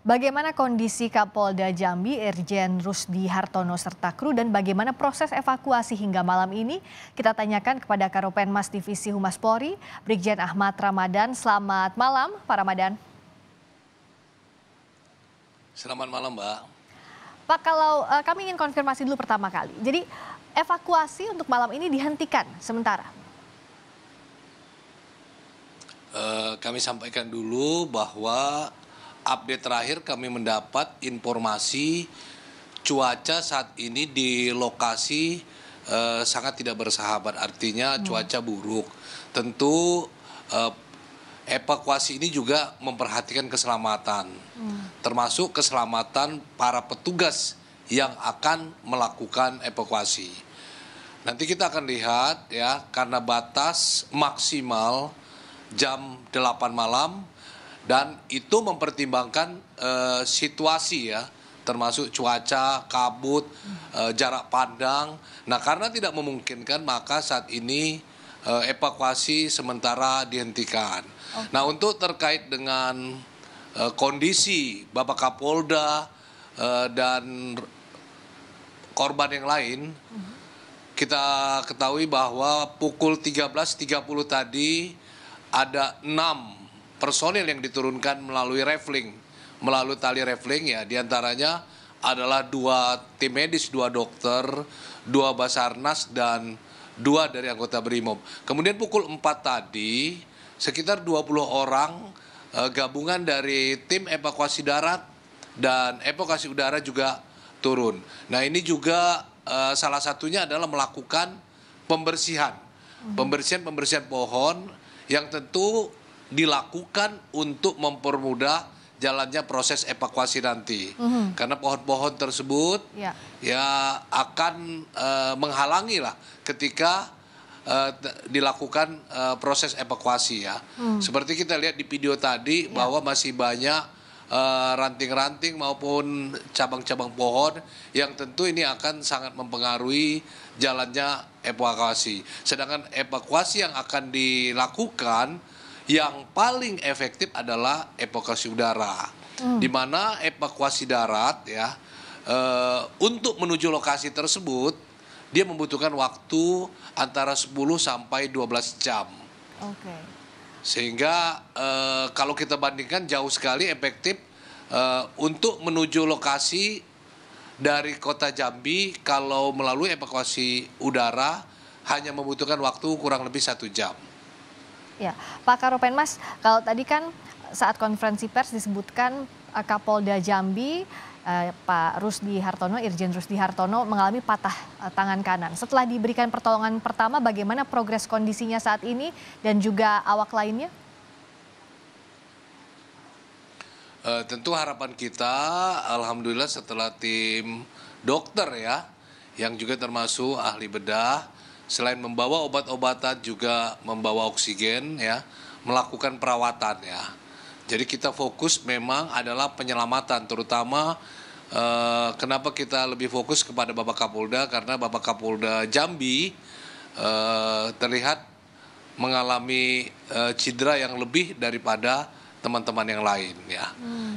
Bagaimana kondisi Kapolda Jambi Irjen Rusdi Hartono serta kru dan bagaimana proses evakuasi hingga malam ini? Kita tanyakan kepada Karopenmas Divisi Humas Polri, Brigjen Ahmad Ramadan. Selamat malam, Pak Ramadan. Selamat malam, Mbak. Pak, kalau kami ingin konfirmasi dulu pertama kali. Jadi evakuasi untuk malam ini dihentikan sementara. Kami sampaikan dulu bahwa update terakhir kami mendapat informasi cuaca saat ini di lokasi sangat tidak bersahabat, artinya cuaca buruk. Tentu evakuasi ini juga memperhatikan keselamatan, termasuk keselamatan para petugas yang akan melakukan evakuasi. Nanti kita akan lihat ya, karena batas maksimal jam 8 malam dan itu mempertimbangkan situasi ya, termasuk cuaca, kabut, jarak pandang. Nah, karena tidak memungkinkan maka saat ini evakuasi sementara dihentikan. Okay. Nah, untuk terkait dengan kondisi Bapak Kapolda dan korban yang lain, kita ketahui bahwa pukul 13.30 tadi ada 6 personil yang diturunkan melalui tali rafling ya, diantaranya adalah 2 tim medis, 2 dokter, 2 Basarnas dan 2 dari anggota Brimob. Kemudian pukul 4 tadi sekitar 20 orang gabungan dari tim evakuasi darat dan evakuasi udara juga turun. Nah, ini juga salah satunya adalah melakukan pembersihan pohon yang tentu dilakukan untuk mempermudah jalannya proses evakuasi nanti. Karena pohon-pohon tersebut ya akan menghalangi lah ketika dilakukan proses evakuasi ya. Seperti kita lihat di video tadi bahwa masih banyak ranting-ranting maupun cabang-cabang pohon yang tentu ini akan sangat mempengaruhi jalannya evakuasi. Sedangkan evakuasi yang akan dilakukan yang paling efektif adalah evakuasi udara, di mana evakuasi darat ya untuk menuju lokasi tersebut dia membutuhkan waktu antara 10 sampai 12 jam. Sehingga kalau kita bandingkan jauh sekali efektif untuk menuju lokasi dari kota Jambi kalau melalui evakuasi udara hanya membutuhkan waktu kurang lebih 1 jam. Ya, Pak Karopenmas, kalau tadi kan saat konferensi pers disebutkan Kapolda Jambi Pak Rusdi Hartono, Irjen Rusdi Hartono mengalami patah tangan kanan. Setelah diberikan pertolongan pertama, bagaimana progres kondisinya saat ini dan juga awak lainnya? Tentu harapan kita, alhamdulillah setelah tim dokter ya, yang juga termasuk ahli bedah, selain membawa obat-obatan juga membawa oksigen ya, melakukan perawatan ya. Jadi kita fokus memang adalah penyelamatan, terutama kenapa kita lebih fokus kepada Bapak Kapolda, karena Bapak Kapolda Jambi terlihat mengalami cedera yang lebih daripada teman-teman yang lain ya.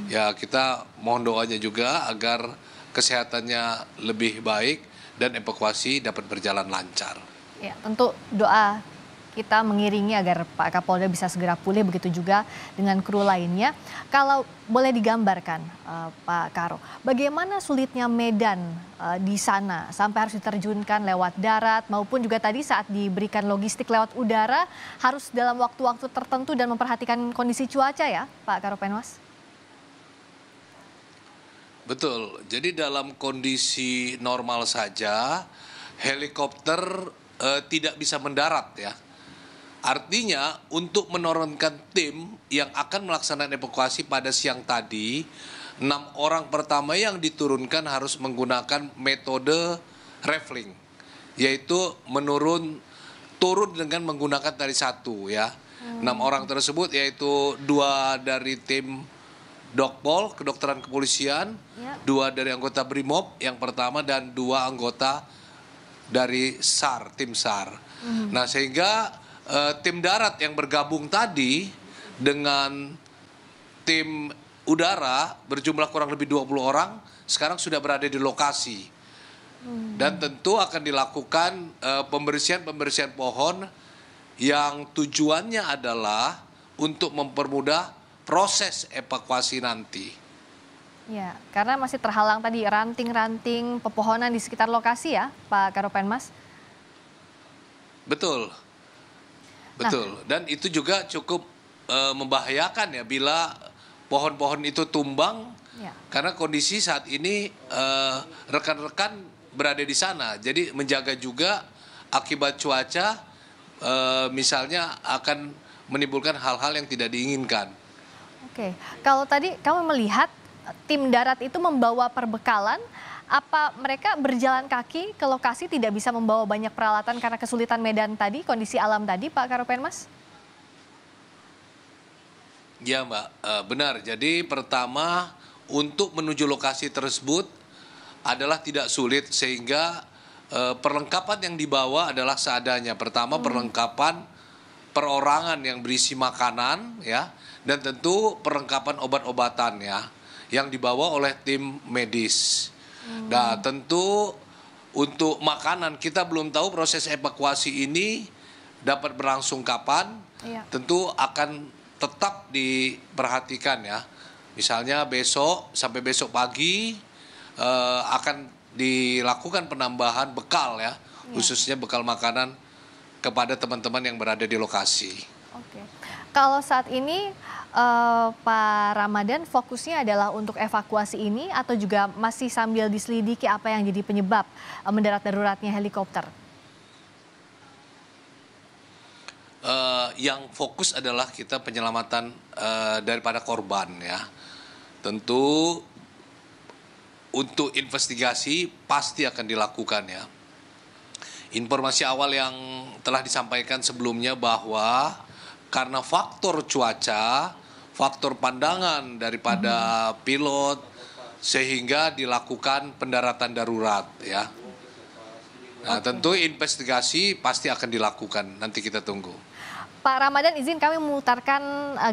Ya, kita mohon doanya juga agar kesehatannya lebih baik dan evakuasi dapat berjalan lancar. Ya, tentu doa kita mengiringi agar Pak Kapolda bisa segera pulih, begitu juga dengan kru lainnya. Kalau boleh digambarkan Pak Karo, bagaimana sulitnya medan di sana sampai harus diterjunkan lewat darat maupun juga tadi saat diberikan logistik lewat udara harus dalam waktu-waktu tertentu dan memperhatikan kondisi cuaca ya Pak Karopenmas? Betul, jadi dalam kondisi normal saja helikopter tidak bisa mendarat ya. Artinya untuk menurunkan tim yang akan melaksanakan evakuasi pada siang tadi, 6 orang pertama yang diturunkan harus menggunakan metode rafling, yaitu turun dengan menggunakan tali 1 ya. 6 orang tersebut yaitu 2 dari tim Dokpol, kedokteran kepolisian, 2 dari anggota Brimob yang pertama dan 2 anggota dari SAR, tim SAR. Nah, sehingga tim darat yang bergabung tadi dengan tim udara berjumlah kurang lebih 20 orang sekarang sudah berada di lokasi. Dan tentu akan dilakukan pembersihan pohon yang tujuannya adalah untuk mempermudah proses evakuasi nanti. Ya, karena masih terhalang tadi ranting-ranting pepohonan di sekitar lokasi ya, Pak Karopenmas. Betul, betul. Dan itu juga cukup membahayakan ya bila pohon-pohon itu tumbang. Ya. Karena kondisi saat ini rekan-rekan berada di sana, jadi menjaga juga akibat cuaca misalnya akan menimbulkan hal-hal yang tidak diinginkan. Oke, kalau tadi kamu melihat tim darat itu membawa perbekalan, apa mereka berjalan kaki ke lokasi tidak bisa membawa banyak peralatan karena kesulitan medan tadi, kondisi alam tadi, Pak Karopenmas? Ya Mbak, benar. Jadi pertama untuk menuju lokasi tersebut adalah tidak sulit sehingga perlengkapan yang dibawa adalah seadanya. Pertama perlengkapan perorangan yang berisi makanan ya, dan tentu perlengkapan obat-obatan ya yang dibawa oleh tim medis. Nah, tentu untuk makanan kita belum tahu proses evakuasi ini dapat berlangsung kapan. Iya. Tentu akan tetap diperhatikan ya. Misalnya besok sampai besok pagi akan dilakukan penambahan bekal ya, khususnya bekal makanan kepada teman-teman yang berada di lokasi. Oke. Kalau saat ini Pak Ramadan fokusnya adalah untuk evakuasi ini atau juga masih sambil diselidiki apa yang jadi penyebab mendarat daruratnya helikopter? Yang fokus adalah kita penyelamatan daripada korban ya. Tentu untuk investigasi pasti akan dilakukan ya. Informasi awal yang telah disampaikan sebelumnya bahwa karena faktor cuaca, faktor pandangan daripada pilot sehingga dilakukan pendaratan darurat ya. Nah, tentu investigasi pasti akan dilakukan, nanti kita tunggu. Pak Ramadan, izin kami memutarkan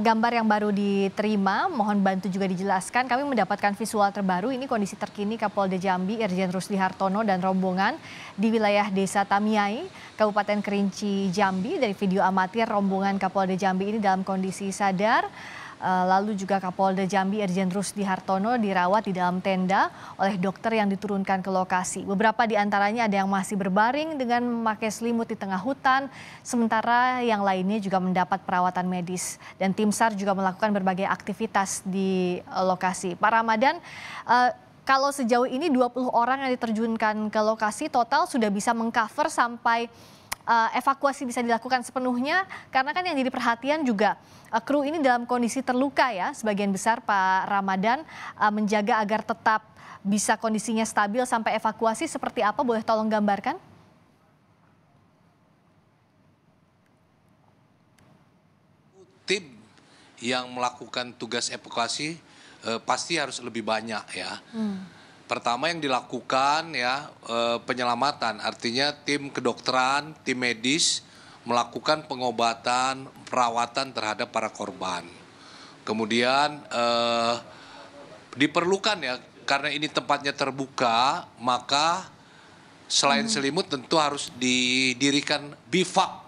gambar yang baru diterima, mohon bantu juga dijelaskan. Kami mendapatkan visual terbaru, ini kondisi terkini Kapolda Jambi Irjen Rusdi Hartono dan rombongan di wilayah Desa Tamiai, Kabupaten Kerinci, Jambi. Dari video amatir, rombongan Kapolda Jambi ini dalam kondisi sadar. Lalu juga Kapolda Jambi Irjen Rusdi Hartono dirawat di dalam tenda oleh dokter yang diturunkan ke lokasi. Beberapa di antaranya ada yang masih berbaring dengan memakai selimut di tengah hutan, sementara yang lainnya juga mendapat perawatan medis. Dan tim SAR juga melakukan berbagai aktivitas di lokasi. Pak Ramadan, kalau sejauh ini 20 orang yang diterjunkan ke lokasi total sudah bisa mengcover sampai evakuasi bisa dilakukan sepenuhnya, karena kan yang jadi perhatian juga kru ini dalam kondisi terluka ya, sebagian besar Pak Ramadan, menjaga agar tetap bisa kondisinya stabil sampai evakuasi seperti apa, boleh tolong gambarkan? Tim yang melakukan tugas evakuasi pasti harus lebih banyak ya. Pertama yang dilakukan ya penyelamatan, artinya tim kedokteran, tim medis melakukan pengobatan, perawatan terhadap para korban. Kemudian diperlukan ya, karena ini tempatnya terbuka, maka selain selimut tentu harus didirikan bivak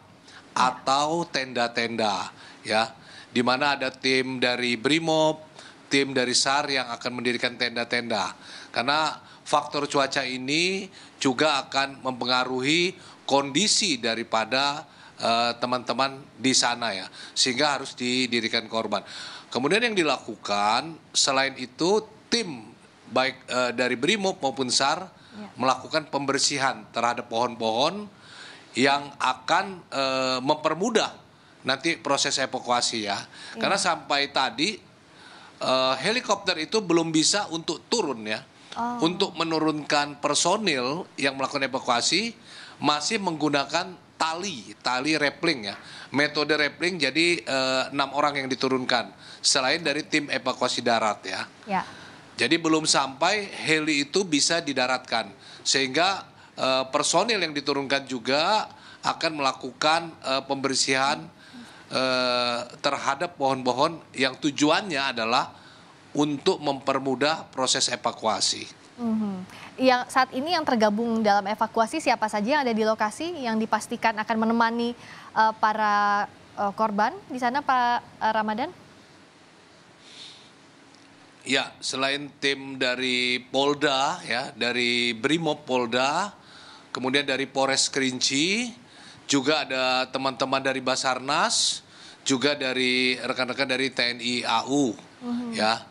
atau tenda-tenda ya, di mana ada tim dari Brimob, tim dari SAR yang akan mendirikan tenda-tenda. Karena faktor cuaca ini juga akan mempengaruhi kondisi daripada teman-teman di sana ya, sehingga harus didirikan korban. Kemudian yang dilakukan selain itu tim baik dari Brimob maupun SAR melakukan pembersihan terhadap pohon-pohon yang akan mempermudah nanti proses evakuasi ya. Karena sampai tadi helikopter itu belum bisa untuk turun ya. Untuk menurunkan personil yang melakukan evakuasi masih menggunakan tali rappling ya. Metode rappling, jadi 6 orang yang diturunkan selain dari tim evakuasi darat ya. Jadi belum sampai heli itu bisa didaratkan, sehingga personil yang diturunkan juga akan melakukan pembersihan terhadap pohon-pohon yang tujuannya adalah untuk mempermudah proses evakuasi. Yang saat ini yang tergabung dalam evakuasi siapa saja yang ada di lokasi yang dipastikan akan menemani para korban di sana, Pak Ramadan? Ya, selain tim dari Polda, ya, dari Brimob Polda, kemudian dari Polres Kerinci, juga ada teman-teman dari Basarnas, juga dari rekan-rekan dari TNI AU, ya.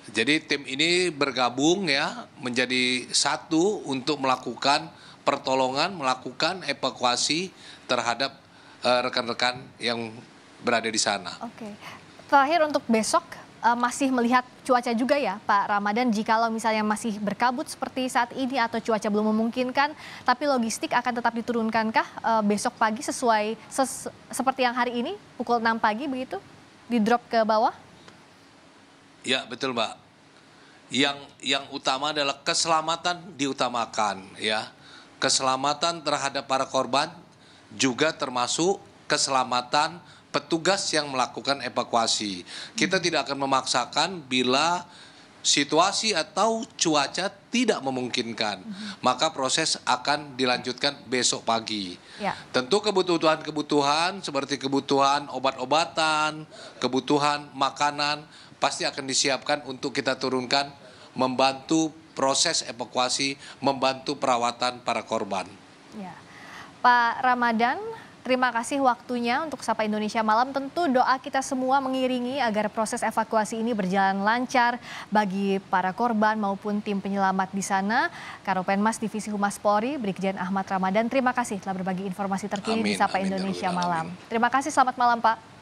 Jadi tim ini bergabung ya menjadi satu untuk melakukan pertolongan, melakukan evakuasi terhadap rekan-rekan yang berada di sana. Oke. Terakhir untuk besok masih melihat cuaca juga ya Pak Ramadan, jikalau misalnya masih berkabut seperti saat ini atau cuaca belum memungkinkan, tapi logistik akan tetap diturunkankah besok pagi seperti yang hari ini pukul 6 pagi begitu, di drop ke bawah? Ya, betul, Mbak. Yang utama adalah keselamatan diutamakan, ya. Keselamatan terhadap para korban juga termasuk keselamatan petugas yang melakukan evakuasi. Kita tidak akan memaksakan bila situasi atau cuaca tidak memungkinkan. Maka proses akan dilanjutkan besok pagi. Ya. Tentu kebutuhan-kebutuhan seperti kebutuhan obat-obatan, kebutuhan makanan pasti akan disiapkan untuk kita turunkan, membantu proses evakuasi, membantu perawatan para korban. Ya. Pak Ramadan, terima kasih waktunya untuk Sapa Indonesia Malam. Tentu doa kita semua mengiringi agar proses evakuasi ini berjalan lancar bagi para korban maupun tim penyelamat di sana. Karopenmas Divisi Humas Polri, Brigjen Ahmad Ramadan, terima kasih telah berbagi informasi terkini di Sapa Indonesia Malam. Terima kasih, selamat malam Pak.